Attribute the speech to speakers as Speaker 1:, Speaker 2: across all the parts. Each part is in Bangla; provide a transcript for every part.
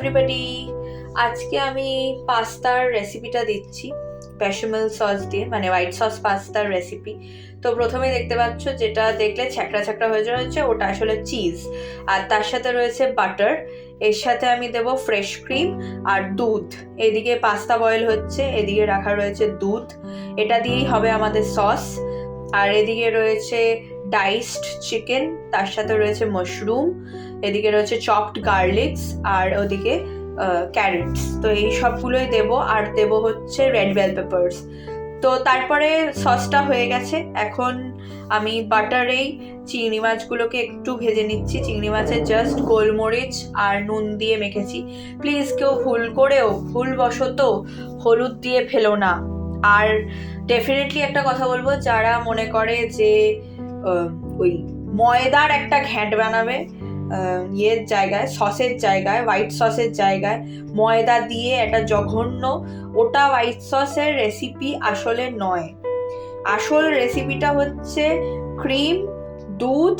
Speaker 1: এভরিবডি, আজকে আমি পাস্তার রেসিপিটা দিচ্ছি বেশামেল সস দিয়ে, মানে হোয়াইট সস পাস্তার রেসিপি। তো প্রথমে দেখতে পাচ্ছ যেটা দেখলে ছ্যাঁকড়া ছ্যাঁকড়া হয়ে রয়েছে, ওটা আসলে চিজ, আর তার সাথে রয়েছে বাটার। এর সাথে আমি দেবো ফ্রেশ ক্রিম আর দুধ। এদিকে পাস্তা বয়েল হচ্ছে, এদিকে রাখা রয়েছে দুধ, এটা দিয়েই হবে আমাদের সস। আর এদিকে রয়েছে ডাইসড চিকেন, তার সাথে রয়েছে মাশরুম, এদিকে রয়েছে চপড গার্লিকস, আর ওদিকে ক্যারেটস। তো এই সবগুলোই দেবো, আর দেবো হচ্ছে রেড বেল পেপার্স। তো তারপরে সসটা হয়ে গেছে, এখন আমি বাটারেই চিংড়ি মাছগুলোকে একটু ভেজে নিচ্ছি। চিংড়ি মাছের জাস্ট গোলমরিচ আর নুন দিয়ে মেখেছি। প্লিজ কেউ ভুলবশত হলুদ দিয়ে ফেলো না। আর ডেফিনেটলি একটা কথা বলবো, যারা মনে করে যে ওই ময়দার একটা ঘ্যাঁট বানাবে ইয়ের জায়গায়, সসের জায়গায়, হোয়াইট সসের জায়গায় ময়দা দিয়ে একটা জঘন্য, ওটা হোয়াইট সসের রেসিপি আসলে নয়। আসল রেসিপিটা হচ্ছে ক্রিম, দুধ,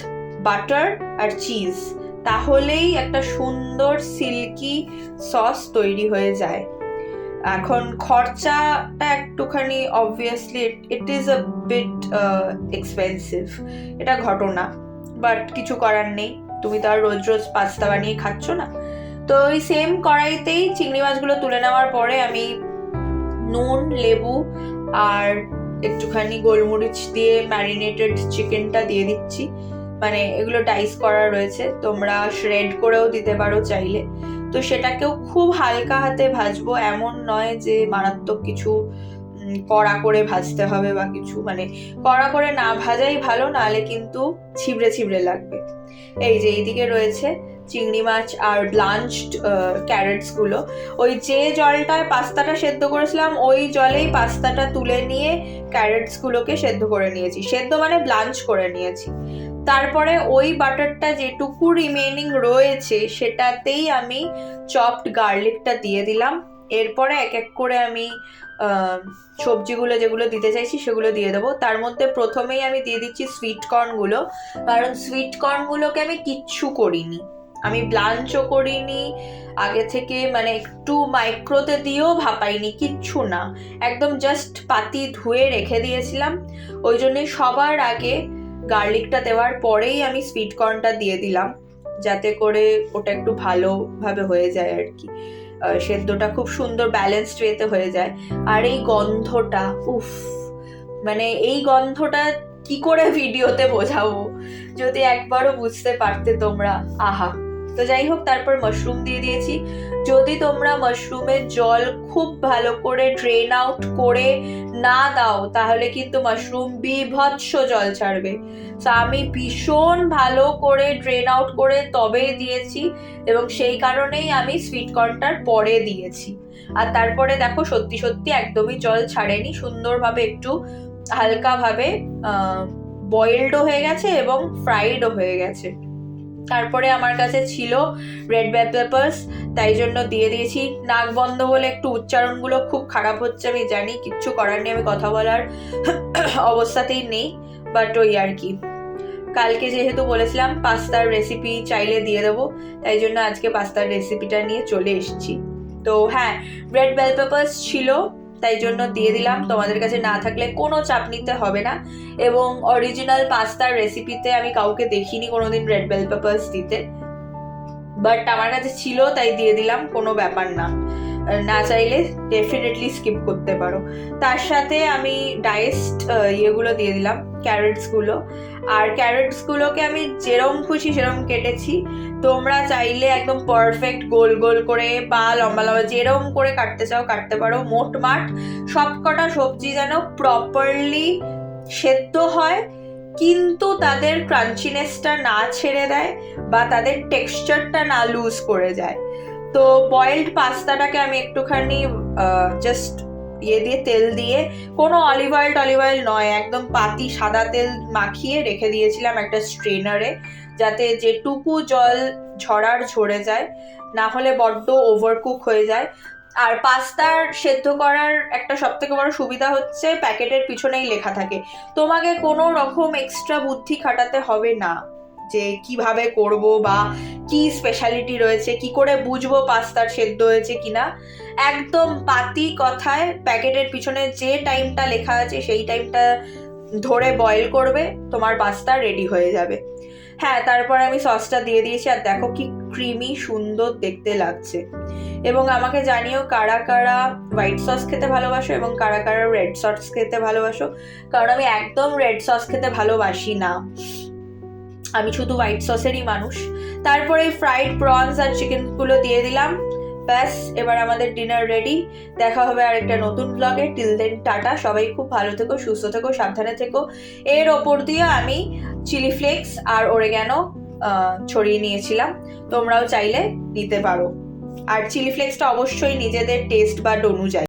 Speaker 1: বাটার আর চিজ। তাহলেই একটা সুন্দর সিল্কি সস তৈরি হয়ে যায়। এখন খরচাটা একটুখানি obviously it is a bit expensive, এটা ঘটনা, বাট কিছু করার নেই, তুমি তো আর রোজ রোজ পাস্তা বানিয়ে খাচ্ছ না। তো ওই সেম কড়াইতেই চিংড়ি মাছগুলো তুলে নেওয়ার পরে আমি নুন, লেবু আর একটুখানি গোলমরিচ দিয়ে ম্যারিনেটেড চিকেনটা দিয়ে দিচ্ছি। মানে এগুলো ডাইস করা রয়েছে, তোমরা শ্রেড করেও দিতে পারো চাইলে। তো সেটাকেও খুব হালকা হাতে ভাজবো, এমন নয় যে মারাত্মক কিছু কড়া করে ভাজতে হবে বা কিছু, মানে কড়া করে না ভাজাই ভালো, নাহলে কিন্তু ছিবড়ে ছিবড়ে লাগবে। এই যে এইদিকে রয়েছে চিংড়ি মাছ আর ব্লাঞ্চড ক্যারেটস গুলো। ওই যে জলটায় পাস্তাটা সেদ্ধ করেছিলাম, ওই জলেই পাস্তাটা তুলে নিয়ে ক্যারেটস গুলোকে সেদ্ধ করে নিয়েছি। সেদ্ধ মানে ব্লাঞ্চ করে নিয়েছি। তারপরে ওই বাটারটা যেটুকু রিমেনিং রয়েছে সেটাতেই আমি চপড গার্লিকটা দিয়ে দিলাম। এরপরে এক এক করে আমি সবজিগুলো যেগুলো দিতে চাইছি সেগুলো দিয়ে দেবো। তার মধ্যে প্রথমেই আমি দিয়ে দিচ্ছি সুইট কর্নগুলো, কারণ সুইট কর্নগুলোকে আমি কিচ্ছু করিনি, আমি ব্লাঞ্চও করিনি আগে থেকে, মানে একটু মাইক্রোতে দিয়েও ভাপাইনি, কিচ্ছু না, একদম জাস্ট পাতি ধুয়ে রেখে দিয়েছিলাম। ওই জন্যই সবার আগে গার্লিকটা দেওয়ার পরেই আমি সুইট কর্নটা দিয়ে দিলাম, যাতে করে ওটা একটু ভালোভাবে হয়ে যায় আর কি, সেদ্ধটা খুব সুন্দর ব্যালেন্সড ওয়েতে হয়ে যায়। আর এই গন্ধটা, উফ, মানে এই গন্ধটা কি করে ভিডিওতে বোঝাবো, যদি একবারও বুঝতে পারতে তোমরা, আহা। তো যাই হোক, তারপর মাশরুম দিয়ে দিয়েছি। যদি তোমরা মাশরুমের জল খুব ভালো করে ড্রেন আউট করে না দাও, তাহলে কিন্তু মাশরুম বিভৎস জল ছাড়বে। তো আমি ভীষণ ভালো করে ড্রেন আউট করে তবেই দিয়েছি, এবং সেই কারণেই আমি সুইট কর্নটার পরে দিয়েছি। আর তারপরে দেখো সত্যি সত্যি একদমই জল ছাড়েনি, সুন্দরভাবে একটু হালকাভাবে বয়েলডও হয়ে গেছে এবং ফ্রাইডও হয়ে গেছে। তারপরে আমার কাছে ছিল রেড বেল পেপার্স, তাই জন্য দিয়ে দিয়েছি। নাক বন্ধ বলে একটু উচ্চারণগুলো খুব খারাপ হচ্ছে, আমি জানি, কিচ্ছু করার নেই, আমি কথা বলার অবস্থাতেই নেই, বাট ওই আর কি। কালকে যেহেতু বলেছিলাম পাস্তার রেসিপি চাইলে দিয়ে দেবো, তাই জন্য আজকে পাস্তার রেসিপিটা নিয়ে চলে এসেছি। তো হ্যাঁ, রেড বেল পেপার্স ছিল, তাই জন্য দিয়ে দিলাম। তোমাদের কাছে না থাকলে কোনো চাপ নিতে হবে না, এবং অরিজিনাল পাস্তার রেসিপিতে আমি কাউকে দেখিনি কোনোদিন রেড বেল পেপার্স দিতে, বাট আমার কাছে ছিল তাই দিয়ে দিলাম, কোনো ব্যাপার না। না চাইলে ডেফিনেটলি স্কিপ করতে পারো। তার সাথে আমি ডাইসড ইয়েগুলো দিয়ে দিলাম, ক্যারেটসগুলো। আর ক্যারেটসগুলোকে আমি যেরম খুশি সেরম কেটেছি, তোমরা চাইলে একদম পারফেক্ট গোল গোল করে বা লম্বা লম্বা যেরম করে কাটতে চাও কাটতে পারো। মোটমাট সবকটা সবজি যেন প্রপারলি সেদ্ধ হয়, কিন্তু তাদের ক্রাঞ্চিনেসটা না ছেড়ে দেয় বা তাদের টেক্সচারটা না লুজ করে যায়। তো বয়েলড পাস্তাটাকে আমি একটুখানি জাস্ট দিয়ে তেল দিয়ে, কোনো অলিভ অয়েল নয়, একদম পাতি সাদা তেল মাখিয়ে রেখে দিয়েছিলাম একটা স্ট্রেনারে, যাতে যেটুকু জল ঝরার ঝরে যায়, না হলে বড্ড ওভারকুক হয়ে যায়। আর পাস্তার সেদ্ধ করার একটা সবথেকে বড় সুবিধা হচ্ছে প্যাকেটের পিছনেই লেখা থাকে, তোমাকে কোনো রকম এক্সট্রা বুদ্ধি খাটাতে হবে না। যে কিভাবে করব বা কি স্পেশালিটি রয়েছে, কি করে বুঝবো পাস্তার সেদ্ধ হয়েছে কিনা। একদম পাতি কথায় প্যাকেটের পিছনে যে টাইমটা লেখা আছে সেই টাইমটা ধরে বয়েল করবে, তোমার পাস্তা রেডি হয়ে যাবে। হ্যাঁ, তারপর আমি সসটা দিয়ে দিয়েছি, আর দেখো কি ক্রিমি সুন্দর দেখতে লাগছে। এবং আমাকে জানিও কারা কারা হোয়াইট সস খেতে ভালোবাসো এবং কারা কারা রেড সস খেতে ভালোবাসো, কারণ আমি একদম রেড সস খেতে ভালোবাসি না, আমি শুধু হোয়াইট সসেরই মানুষ। তারপরে ফ্রাইড প্রনস আর চিকেনগুলো দিয়ে দিলাম। ব্যাস, এবার আমাদের ডিনার রেডি। দেখা হবে আর একটা নতুন ব্লগে। টিল দেন টাটা, সবাই খুব ভালো থেকো, সুস্থ থেকো, সাবধানে থেকো। এর ওপর দিয়ে আমি চিলি ফ্লেক্স আর ওরেগানো ছড়িয়ে নিয়েছিলাম, তোমরাও চাইলে দিতে পারো। আর চিলি ফ্লেক্সটা অবশ্যই নিজেদের টেস্ট বা অনুযায়ী।